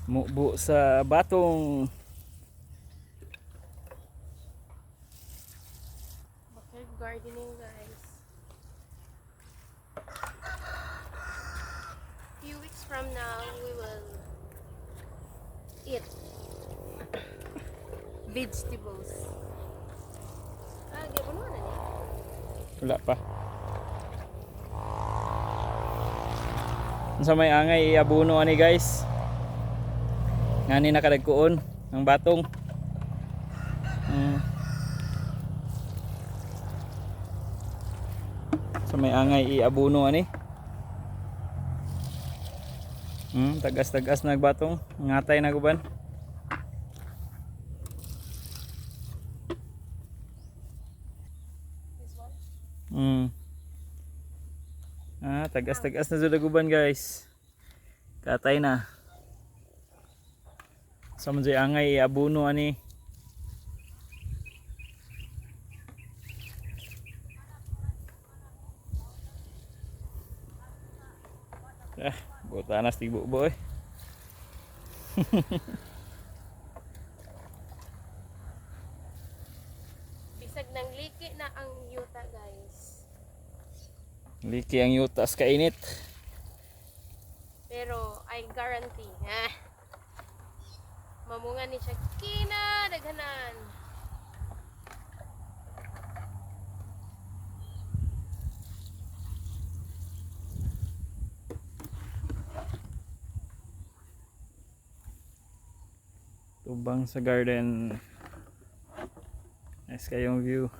Mubo sa batong. Backyard gardening, guys. Few weeks from now, we will eat vegetables. Gaya mo na niya. Wala pa. Sa may angay iabuno ani guys. Ngani nakadagkuon ang batong. Sa may angay iabuno ani. Tagas-tagas nagbatong, ngatay na guban. This one? Tagas-tagas na sud guban guys. Katay na. Sa man jay angay iabuno ani. Buta na stibo boy. Bisag ng liki na ang yuta, guys. Liki ang yutas kainit. Pero I guarantee, mamunga ni siya kinadaghanan. Tubang sa garden. Nice kayong view.